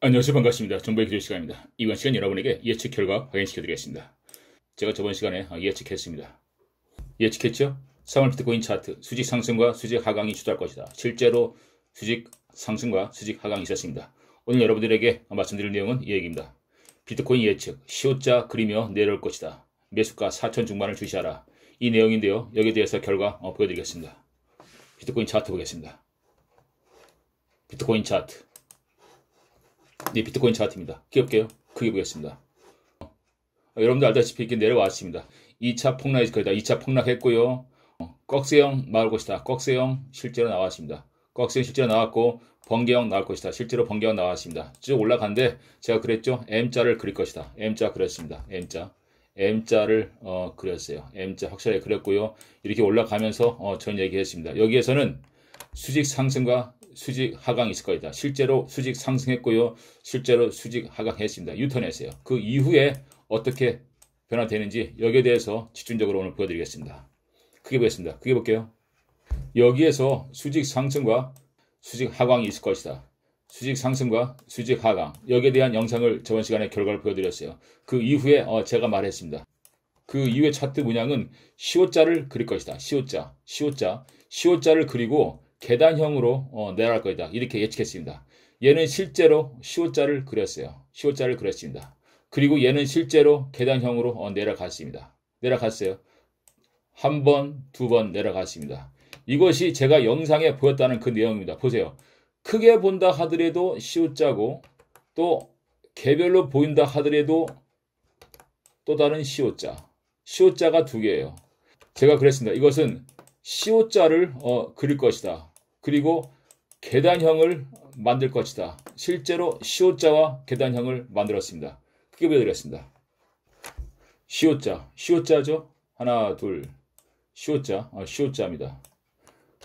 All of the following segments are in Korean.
안녕하세요. 반갑습니다. 정보의 기술 시간입니다. 이번 시간 여러분에게 예측 결과 확인시켜 드리겠습니다. 제가 저번 시간에 예측했습니다. 예측했죠? 3월 비트코인 차트 수직 상승과 수직 하강이 주도할 것이다. 실제로 수직 상승과 수직 하강이 있었습니다. 오늘 여러분들에게 말씀드릴 내용은 이 얘기입니다. 비트코인 예측, 시옷자 그리며 내려올 것이다. 매수가 4천 중반을 주시하라. 이 내용인데요. 여기에 대해서 결과 보여드리겠습니다. 비트코인 차트 보겠습니다. 비트코인 차트. 네, 비트코인 차트입니다. 귀엽게요. 크게 보겠습니다. 여러분들 알다시피 이렇게 내려왔습니다. 2차 폭락일 거다. 2차 폭락했고요. 꺽쇠형 나올 것이다. 꺽쇠형 실제로 나왔습니다. 꺽쇠형 실제로 나왔고 번개형 나올 것이다. 실제로 번개형 나왔습니다. 쭉 올라간데 제가 그랬죠. M자를 그릴 것이다. M자 그렸습니다. M자를 그렸어요. M자 확실하게 그렸고요. 이렇게 올라가면서 전 얘기했습니다. 여기에서는 수직 상승과 수직 하강이 있을 거다. 실제로 수직 상승했고요. 실제로 수직 하강했습니다. 유턴했어요. 그 이후에 어떻게 변화되는지 여기에 대해서 집중적으로 오늘 보여드리겠습니다. 크게 보겠습니다. 크게 볼게요. 여기에서 수직 상승과 수직 하강이 있을 것이다. 수직 상승과 수직 하강. 여기에 대한 영상을 저번 시간에 결과를 보여드렸어요. 그 이후에 제가 말했습니다. 그 이후에 차트 문양은 시옷자를 그릴 것이다. 시옷자를 그리고 계단형으로 내려갈 것이다. 이렇게 예측했습니다. 얘는 실제로 시옷자를 그렸어요. 시옷자를 그렸습니다. 그리고 얘는 실제로 계단형으로 내려갔습니다. 내려갔어요. 한 번, 두 번 내려갔습니다. 이것이 제가 영상에 보였다는 그 내용입니다. 보세요. 크게 본다 하더라도 시옷자고 또 개별로 보인다 하더라도 또 다른 시옷자. 시옷자가 두 개예요. 제가 그랬습니다. 이것은 시옷자를 그릴 것이다. 그리고 계단형을 만들 것이다. 실제로 시옷자와 계단형을 만들었습니다. 크게 보여드렸습니다. 시옷자죠? 하나, 둘, 시옷자입니다.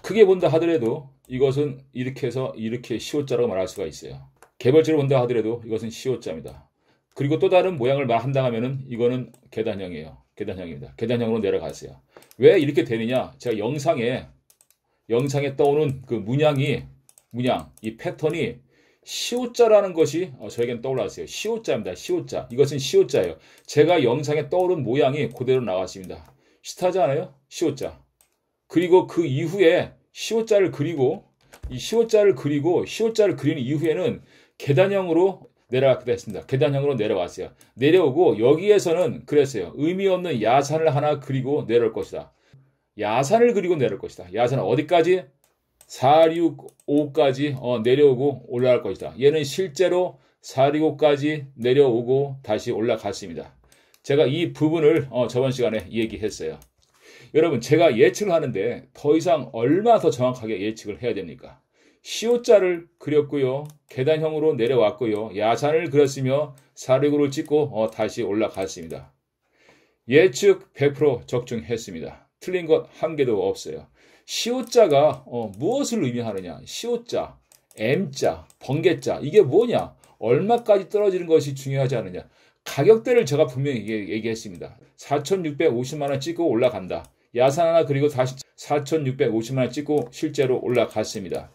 크게 본다 하더라도 이것은 이렇게 해서 이렇게 시옷자라고 말할 수가 있어요. 개별적으로 본다 하더라도 이것은 시옷자입니다. 그리고 또 다른 모양을 말한다 하면은 이거는 계단형이에요. 계단형입니다. 계단형으로 내려갔어요. 왜 이렇게 되느냐? 제가 영상에 떠오는 그 문양, 이 패턴이 시옷자라는 것이 저에겐 떠올랐어요. 시옷자입니다. 시옷자. 이것은 시옷자예요. 제가 영상에 떠오른 모양이 그대로 나왔습니다. 비슷하지 않아요? 시옷자. 그리고 그 이후에 시옷자를 그리고 시옷자를 그리는 이후에는 계단형으로 내려가기도 했습니다. 계단형으로 내려왔어요. 내려오고 여기에서는 그랬어요. 의미 없는 야산을 하나 그리고 내려올 것이다. 야산을 그리고 내려올 것이다. 야산은 어디까지? 465까지 내려오고 올라갈 것이다. 얘는 실제로 465까지 내려오고 다시 올라갔습니다. 제가 이 부분을 저번 시간에 얘기했어요. 여러분, 제가 예측을 하는데 더 이상 얼마나 더 정확하게 예측을 해야 됩니까? 시옷자를 그렸고요. 계단형으로 내려왔고요. 야산을 그렸으며 465를 찍고 다시 올라갔습니다. 예측 100% 적중했습니다. 틀린 것 한 개도 없어요. 시옷자가 무엇을 의미하느냐? 시옷자, M자, 번개자 이게 뭐냐? 얼마까지 떨어지는 것이 중요하지 않느냐? 가격대를 제가 분명히 얘기했습니다. 4,650만 원 찍고 올라간다. 야산 하나 그리고 다시 4,650만 원 찍고 실제로 올라갔습니다.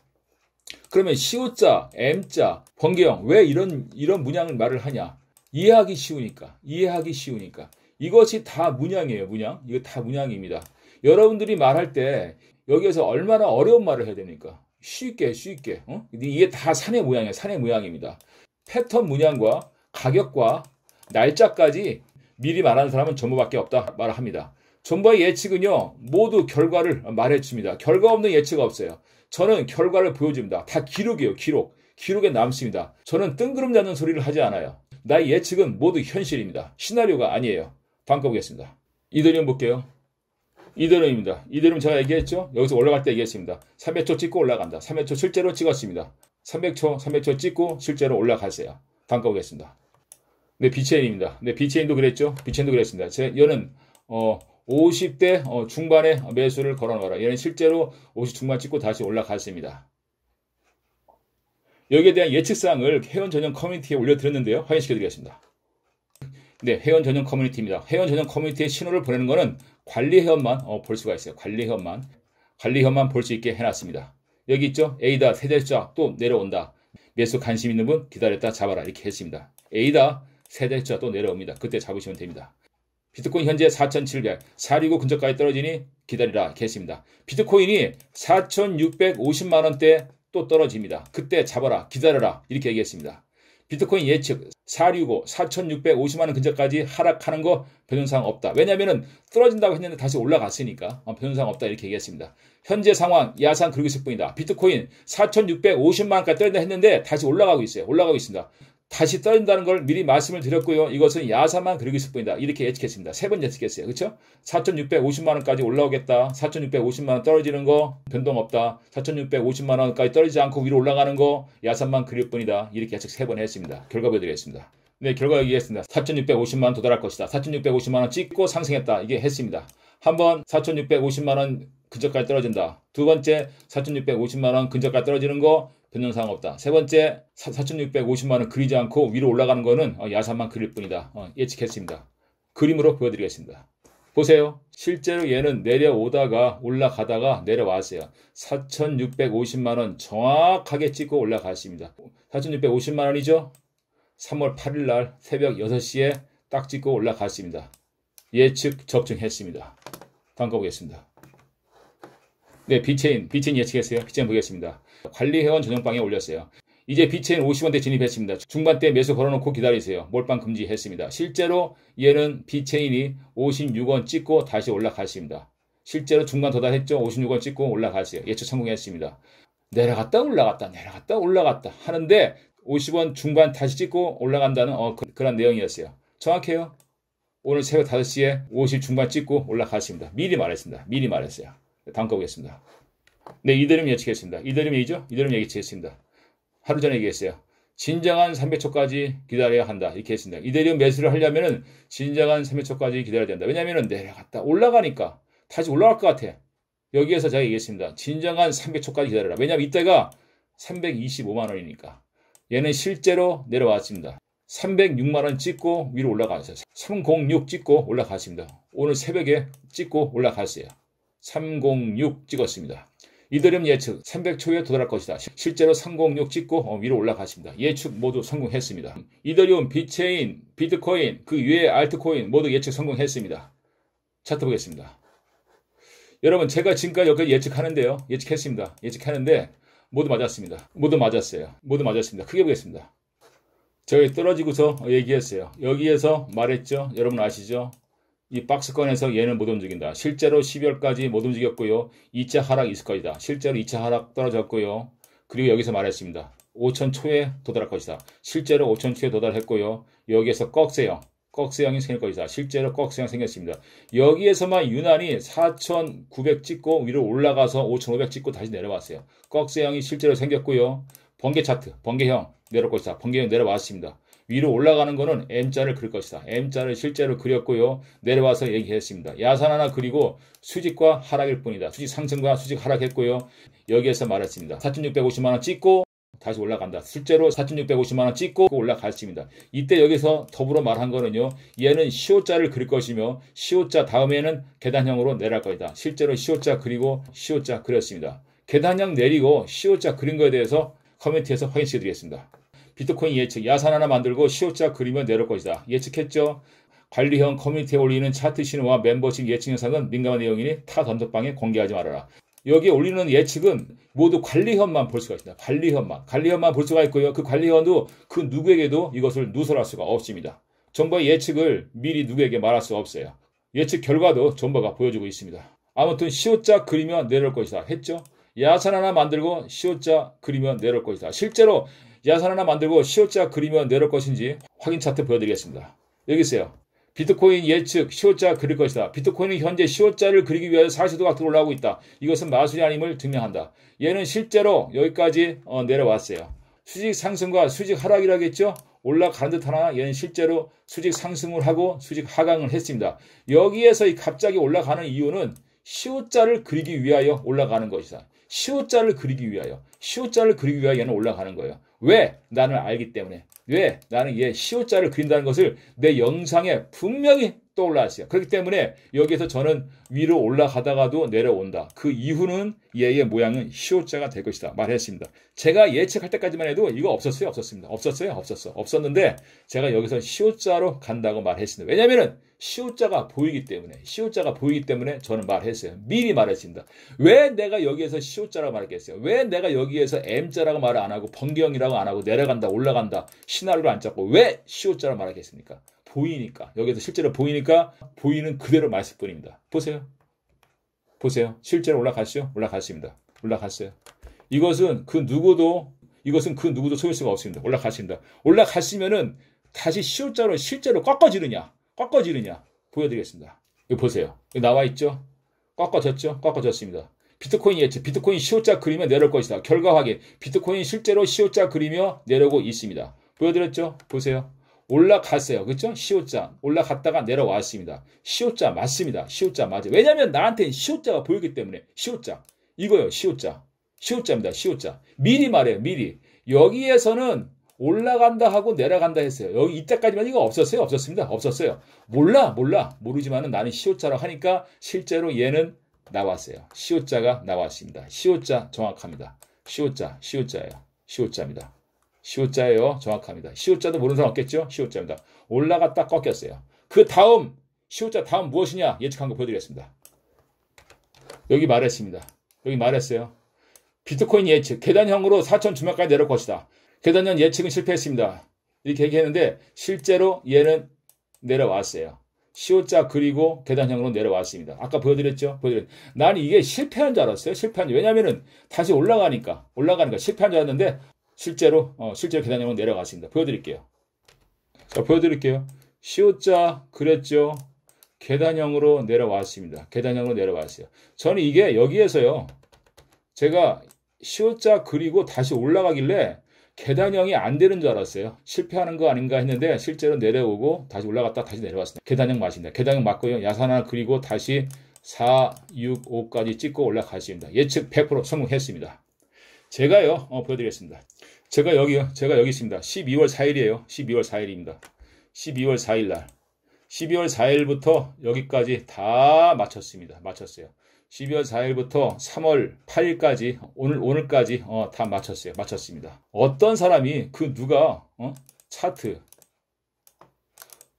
그러면 시옷자, M자, 번개형 왜 이런 문양을 말을 하냐? 이해하기 쉬우니까. 이것이 다 문양이에요. 문양. 이거 다 문양입니다. 여러분들이 말할 때 여기에서 얼마나 어려운 말을 해야 됩니까? 쉽게. 이게 다 산의 모양이에요. 산의 모양입니다. 패턴 문양과 가격과 날짜까지 미리 말하는 사람은 전부밖에 없다 말을 합니다. 전부의 예측은요. 모두 결과를 말해줍니다. 결과 없는 예측 없어요. 저는 결과를 보여줍니다. 다 기록이에요. 기록에 남습니다. 저는 뜬구름 잡는 소리를 하지 않아요. 나의 예측은 모두 현실입니다. 시나리오가 아니에요. 바꿔보겠습니다. 이더리움 볼게요. 이더리움입니다. 이더리움 제가 얘기했죠? 여기서 올라갈 때 얘기했습니다. 300초 찍고 올라간다. 300초 실제로 찍었습니다. 300초 찍고 실제로 올라갔어요. 바꿔보겠습니다. 네, 비체인입니다. 네, 비체인도 그랬죠? 비체인도 그랬습니다. 얘는 50대 중반에 매수를 걸어놓아라. 얘는 실제로 50 중반 찍고 다시 올라갔습니다. 여기에 대한 예측사항을 회원 전용 커뮤니티에 올려드렸는데요. 확인시켜드리겠습니다. 네, 회원 전용 커뮤니티입니다. 회원 전용 커뮤니티에 신호를 보내는 것은 관리 회원만 볼 수가 있어요. 관리 회원만 볼 수 있게 해놨습니다. 여기 있죠? A다, 세대자 또 내려온다. 매수 관심 있는 분 기다렸다 잡아라 이렇게 했습니다. A다 세대차 또 내려옵니다. 그때 잡으시면 됩니다. 비트코인 현재 4,700, 465 근처까지 떨어지니 기다리라 이렇게 했습니다. 비트코인이 4,650만원대 또 떨어집니다. 그때 잡아라 기다려라 이렇게 얘기했습니다. 비트코인 예측 465, 4,650만원 근처까지 하락하는 거 변동사항 없다. 왜냐하면 떨어진다고 했는데 다시 올라갔으니까 변동사항 없다 이렇게 얘기했습니다. 현재 상황 야산 그리고 있을 뿐이다. 비트코인 4,650만원까지 떨어진다 했는데 다시 올라가고 있어요. 올라가고 있습니다. 다시 떨어진다는 걸 미리 말씀을 드렸고요. 이것은 야산만 그리고 있을 뿐이다. 이렇게 예측했습니다. 세 번 예측했어요. 그렇죠? 4,650만원까지 올라오겠다. 4,650만원 떨어지는 거 변동 없다. 4,650만원까지 떨어지지 않고 위로 올라가는 거 야산만 그릴 뿐이다. 이렇게 예측 세 번 했습니다. 결과 보여드리겠습니다. 네, 결과 얘기했습니다. 4,650만원 도달할 것이다. 4,650만원 찍고 상승했다. 이게 했습니다. 한번 4,650만원 근처까지 떨어진다. 두 번째 4,650만원 근처까지 떨어지는 거 변동사항 없다. 세 번째 4,650만원 그리지 않고 위로 올라가는 거는 야산만 그릴 뿐이다. 예측했습니다. 그림으로 보여드리겠습니다. 보세요. 실제로 얘는 내려오다가 올라가다가 내려왔어요. 4,650만원 정확하게 찍고 올라갔습니다. 4,650만원이죠? 3월 8일 날 새벽 6시에 딱 찍고 올라갔습니다. 예측 적중했습니다. 다음 거 보겠습니다. 네, 비체인 예측했어요. 비체인 보겠습니다. 관리회원 전용방에 올렸어요. 이제 비체인 50원대 진입했습니다. 중반대 매수 걸어놓고 기다리세요. 몰빵 금지했습니다. 실제로 얘는 비체인이 56원 찍고 다시 올라갔습니다. 실제로 중반 도달했죠. 56원 찍고 올라갔어요. 예측 성공했습니다. 내려갔다 올라갔다 하는데 50원 중반 다시 찍고 올라간다는 그런 내용이었어요. 정확해요. 오늘 새벽 5시에 50 중반 찍고 올라갔습니다. 미리 말했어요. 다음 거 보겠습니다. 네, 이더리움 예측했습니다. 이더리움이죠? 이더리움 예측했습니다. 하루 전에 얘기했어요. 진정한 300초까지 기다려야 한다. 이렇게 했습니다. 이더리움 매수를 하려면은 진정한 300초까지 기다려야 된다. 왜냐면은 내려갔다 올라가니까 다시 올라갈 것 같아. 여기에서 제가 얘기했습니다. 진정한 300초까지 기다려라. 왜냐면 이때가 325만원이니까. 얘는 실제로 내려왔습니다. 306만원 찍고 위로 올라갔어요. 306 찍고 올라갔습니다. 오늘 새벽에 찍고 올라갔어요. 306 찍었습니다. 이더리움 예측 300초에 도달할 것이다. 실제로 306 찍고 위로 올라갔습니다. 예측 모두 성공했습니다. 이더리움, 비체인, 비트코인, 그 외의 알트코인 모두 예측 성공했습니다. 차트 보겠습니다. 여러분 제가 지금까지 여기까지 예측하는데요. 예측하는데 모두 맞았습니다. 모두 맞았습니다. 크게 보겠습니다. 저기 떨어지고서 얘기했어요. 여기에서 말했죠. 여러분 아시죠? 이 박스권에서 얘는 못 움직인다. 실제로 12월까지 못 움직였고요. 2차 하락 있을 것이다. 실제로 2차 하락 떨어졌고요. 그리고 여기서 말했습니다. 5천 초에 도달할 것이다. 실제로 5천 초에 도달했고요. 여기에서 꺽쇠형이 생길 것이다. 실제로 꺽쇠형 생겼습니다. 여기에서만 유난히 4,900 찍고 위로 올라가서 5,500 찍고 다시 내려왔어요. 꺽쇠형이 실제로 생겼고요. 번개 차트, 번개형 내려올 것이다. 번개형 내려왔습니다. 위로 올라가는 거는 M자를 그릴 것이다. M자를 실제로 그렸고요. 내려와서 얘기했습니다. 야산 하나 그리고 수직과 하락일 뿐이다. 수직 상승과 수직 하락했고요. 여기에서 말했습니다. 4,650만원 찍고 다시 올라간다. 실제로 4,650만원 찍고 올라갔습니다. 이때 여기서 더불어 말한 거는요. 얘는 시오자를 그릴 것이며 시오자 다음에는 계단형으로 내려갈 것이다. 실제로 시오자 그리고 시오자 그렸습니다. 계단형 내리고 시오자 그린 거에 대해서 커뮤니티에서 확인시켜 드리겠습니다. 비트코인 예측, 야산 하나 만들고 시오자 그리면 내려올 것이다. 예측했죠? 관리형 커뮤니티에 올리는 차트 신호와 멤버십 예측 영상은 민감한 내용이니 타 단톡방에 공개하지 말아라. 여기에 올리는 예측은 모두 관리형만 볼 수가 있습니다. 관리형만 볼 수가 있고요. 그 관리형도 그 누구에게도 이것을 누설할 수가 없습니다. 정보의 예측을 미리 누구에게 말할 수 없어요. 예측 결과도 정보가 보여주고 있습니다. 아무튼 시오자 그리면 내려올 것이다. 했죠? 야산 하나 만들고 시오자 그리면 내려올 것이다. 실제로 야산 하나 만들고 시오자 그리면 내려올 것인지 확인 차트 보여드리겠습니다. 여기 있어요. 비트코인 예측 시오자 그릴 것이다. 비트코인은 현재 시오자를 그리기 위해서 40도 각도로 올라오고 있다. 이것은 마술이 아님을 증명한다. 얘는 실제로 여기까지 내려왔어요. 수직 상승과 수직 하락이라겠죠? 올라가는 듯 하나 얘는 실제로 수직 상승을 하고 수직 하강을 했습니다. 여기에서 갑자기 올라가는 이유는 시오자를 그리기 위하여 올라가는 것이다. 시오자를 그리기 위하여 얘는 올라가는 거예요. 왜? 나는 알기 때문에. 왜? 나는 얘 시오자를 그린다는 것을 내 영상에 분명히 또 올라왔어요. 그렇기 때문에 여기에서 저는 위로 올라가다가도 내려온다. 그 이후는 얘의 모양은 시옷자가 될 것이다. 말했습니다. 제가 예측할 때까지만 해도 이거 없었어요? 없었습니다. 없었는데 제가 여기서 시옷자로 간다고 말했습니다. 왜냐면은 시옷자가 보이기 때문에 저는 말했어요. 미리 말했습니다. 왜 내가 여기에서 시옷자라고 말했겠어요? 왜 내가 여기에서 M자라고 말을 안 하고 번경이라고 안 하고 내려간다, 올라간다, 시나리오를 안 잡고 왜 시옷자라고 말하겠습니까? 보이니까. 여기서 실제로 보이니까 보이는 그대로 말씀 뿐입니다. 보세요. 실제로 올라갔습니다. 올라갔어요. 이것은 그 누구도 속일 수가 없습니다. 올라갔으면은 다시 시옷자로 실제로 꺾어지느냐 보여드리겠습니다. 이거 보세요. 이거 나와 있죠? 꺾어졌습니다. 비트코인 예측, 비트코인 시옷자 그리며 내려올 것이다. 결과 확인, 비트코인 실제로 시옷자 그리며 내려오고 있습니다. 보여드렸죠? 보세요. 올라갔어요. 그렇죠? 시옷자. 올라갔다가 내려왔습니다. 시옷자 맞습니다. 시옷자 맞아요. 왜냐하면 나한테는 시옷자가 보이기 때문에. 시옷자. 이거요. 시옷자입니다. 시옷자. 미리 말해요. 미리. 여기에서는 올라간다 하고 내려간다 했어요. 여기 이때까지만 이거 없었어요? 없었습니다. 없었어요. 모르지만은 나는 시옷자라고 하니까 실제로 얘는 나왔어요. 시옷자가 나왔습니다. 시옷자 정확합니다. 시옷자입니다. 시옷자예요. 정확합니다. 시옷자도 모르는 사람 없겠죠? 시옷자입니다. 올라갔다 꺾였어요. 그 다음 시옷자 다음 무엇이냐 예측한 거 보여드리겠습니다. 여기 말했어요. 비트코인 예측 계단형으로 4천 주말까지 내려올 것이다. 계단형 예측은 실패했습니다. 이렇게 얘기했는데 실제로 얘는 내려왔어요. 시옷자 그리고 계단형으로 내려왔습니다. 아까 보여드렸죠? 난 이게 실패한 줄 알았어요. 왜냐면은 다시 올라가니까 실패한 줄 알았는데 실제로 계단형으로 내려갔습니다. 보여드릴게요. 시옷자 그랬죠. 계단형으로 내려왔습니다. 저는 이게 여기에서요. 제가 시옷자 그리고 다시 올라가길래 계단형이 안 되는 줄 알았어요. 실패하는 거 아닌가 했는데 실제로 내려오고 다시 올라갔다 다시 내려왔습니다. 계단형 맞습니다. 계단형 맞고요. 야산 하나 그리고 다시 4, 6, 5까지 찍고 올라갔습니다. 예측 100% 성공했습니다. 제가요, 보여드리겠습니다. 제가 여기 있습니다. 12월 4일이에요. 12월 4일입니다. 12월 4일 12월 4일부터 여기까지 다 맞췄어요. 12월 4일부터 3월 8일까지, 오늘까지, 다 맞췄습니다. 어떤 사람이, 누가, 차트,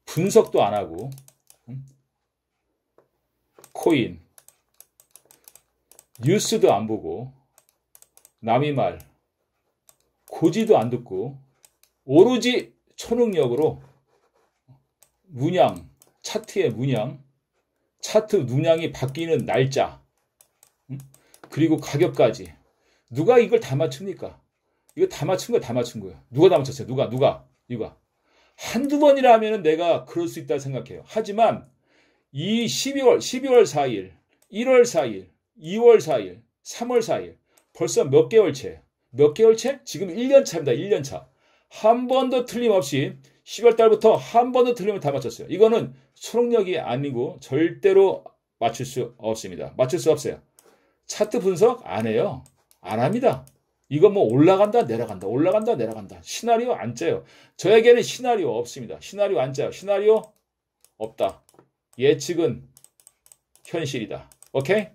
분석도 안 하고, 코인, 뉴스도 안 보고, 남의 말, 고지도 안 듣고, 오로지 초능력으로 차트의 차트 문양이 바뀌는 날짜, 그리고 가격까지. 누가 이걸 다 맞춥니까? 이거 다 맞춘 거예요. 누가 다 맞췄어요? 누가? 한두 번이라 하면은 내가 그럴 수 있다고 생각해요. 하지만 이 12월 4일, 1월 4일, 2월 4일, 3월 4일, 벌써 몇 개월째? 지금 1년 차입니다. 1년 차. 한 번도 틀림없이 10월 달부터 한 번도 틀리면 다 맞췄어요. 이거는 초능력이 아니고 절대로 맞출 수 없습니다. 맞출 수 없어요. 차트 분석 안 해요. 안 합니다. 이거 올라간다 내려간다. 시나리오 안 짜요. 저에게는 시나리오 없습니다. 시나리오 안 짜요. 시나리오 없다. 예측은 현실이다. 오케이?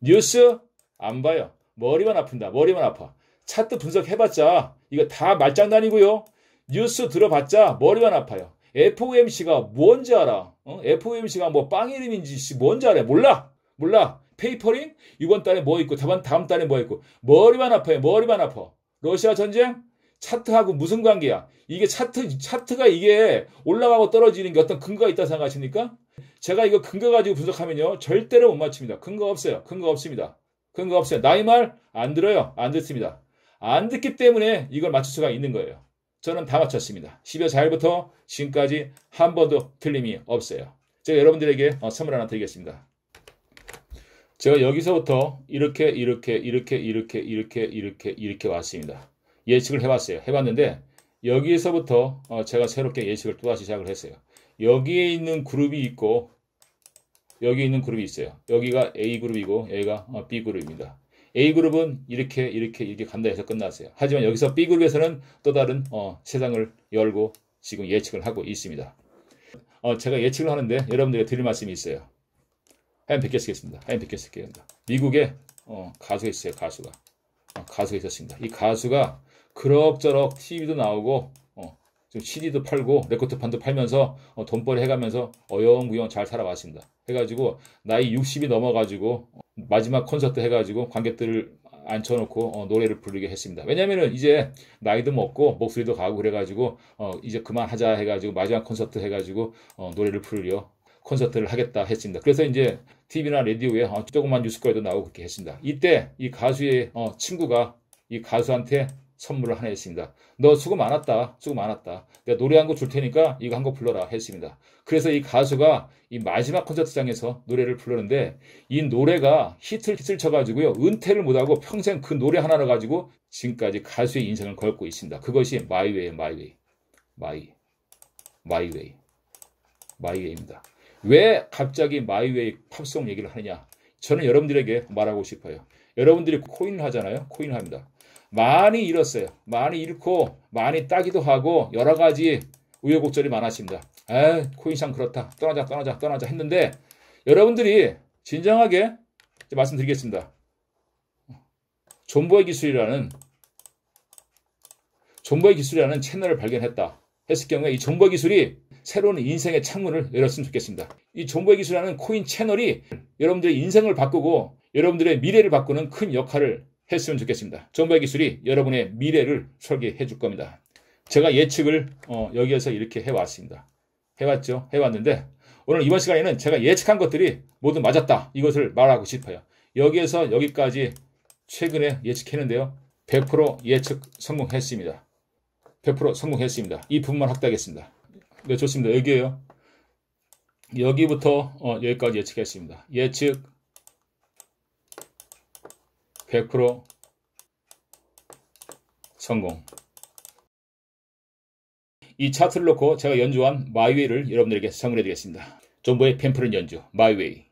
뉴스 안 봐요. 머리만 아파. 차트 분석해봤자 이거 다 말장난이고요. 뉴스 들어봤자 머리만 아파요. FOMC가 뭔지 알아? FOMC가 빵 이름인지 뭔지 알아요? 몰라. 페이퍼링? 이번 달에 뭐 있고 다음 달에 뭐 있고 머리만 아파. 러시아 전쟁? 차트하고 무슨 관계야? 이게 차트가 이게 올라가고 떨어지는 게 어떤 근거가 있다고 생각하십니까? 제가 이거 근거 가지고 분석하면요 절대로 못 맞춥니다. 근거 없습니다. 나의 말 안 들어요. 안 듣습니다. 안 듣기 때문에 이걸 맞출 수가 있는 거예요. 저는 다 맞췄습니다. 12월 4일부터 지금까지 한 번도 틀림이 없어요. 제가 여러분들에게 선물 하나 드리겠습니다. 제가 여기서부터 이렇게 왔습니다. 예측을 해봤어요. 해봤는데 여기에서부터 제가 새롭게 예측을 또다시 시작을 했어요. 여기에 있는 그룹이 있고 여기 있는 그룹이 있어요. 여기가 A그룹이고 여기가 B그룹입니다. A그룹은 이렇게 간다 해서 끝났어요. 하지만 여기서 B그룹에서는 또 다른 세상을 열고 지금 예측을 하고 있습니다. 제가 예측을 하는데 여러분들에게 드릴 말씀이 있어요. 하얀 백개 쓰겠습니다. 하얀 백개 쓸게요. 미국에 가수가 있어요. 가수가 있었습니다. 이 가수가 그럭저럭 TV도 나오고 좀 CD도 팔고 레코드판도 팔면서 돈벌이 해가면서 어영부영 잘 살아왔습니다. 해가지고 나이 60이 넘어가지고 마지막 콘서트 해가지고 관객들을 앉혀놓고 노래를 부르게 했습니다. 왜냐면은 이제 나이도 먹고 목소리도 가고 그래가지고 이제 그만하자 해가지고 마지막 콘서트 해가지고 노래를 부르려 콘서트를 하겠다 했습니다. 그래서 이제 TV나 라디오에 조그만 뉴스거리도 나오고 그렇게 했습니다. 이때 이 가수의 친구가 이 가수한테 선물을 하나 했습니다. 너 수고 많았다. 수고 많았다. 내가 노래 한 곡 줄 테니까 이거 한 곡 불러라 했습니다. 그래서 이 가수가 이 마지막 콘서트장에서 노래를 부르는데 이 노래가 히트를 쳐가지고요. 은퇴를 못하고 평생 그 노래 하나를 가지고 지금까지 가수의 인생을 걸고 있습니다. 그것이 마이웨이입니다. 왜 갑자기 마이웨이 팝송 얘기를 하느냐? 저는 여러분들에게 말하고 싶어요. 여러분들이 코인을 하잖아요. 코인을 합니다. 많이 잃었어요. 많이 잃고 많이 따기도 하고 여러 가지 우여곡절이 많았습니다. 코인상 그렇다. 떠나자 했는데 여러분들이 진정하게 말씀드리겠습니다. 존버의 기술이라는 채널을 발견했다 했을 경우에 이 존버의 기술이 새로운 인생의 창문을 열었으면 좋겠습니다. 이 존버의 기술이라는 코인 채널이 여러분들의 인생을 바꾸고 여러분들의 미래를 바꾸는 큰 역할을 했으면 좋겠습니다. 존버의 기술이 여러분의 미래를 설계해 줄 겁니다. 제가 예측을 여기에서 이렇게 해왔습니다. 해왔는데 오늘 이번 시간에는 제가 예측한 것들이 모두 맞았다. 이것을 말하고 싶어요. 여기에서 여기까지 최근에 예측했는데요. 100% 예측 성공했습니다. 100% 성공했습니다. 이 부분만 확대하겠습니다. 네, 좋습니다. 여기에요. 여기부터 여기까지 예측했습니다. 예측 100% 성공. 이 차트를 놓고 제가 연주한 마이웨이를 여러분들에게 선물해 드리겠습니다. 존버의 팸프린 연주 마이웨이.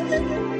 Thank you.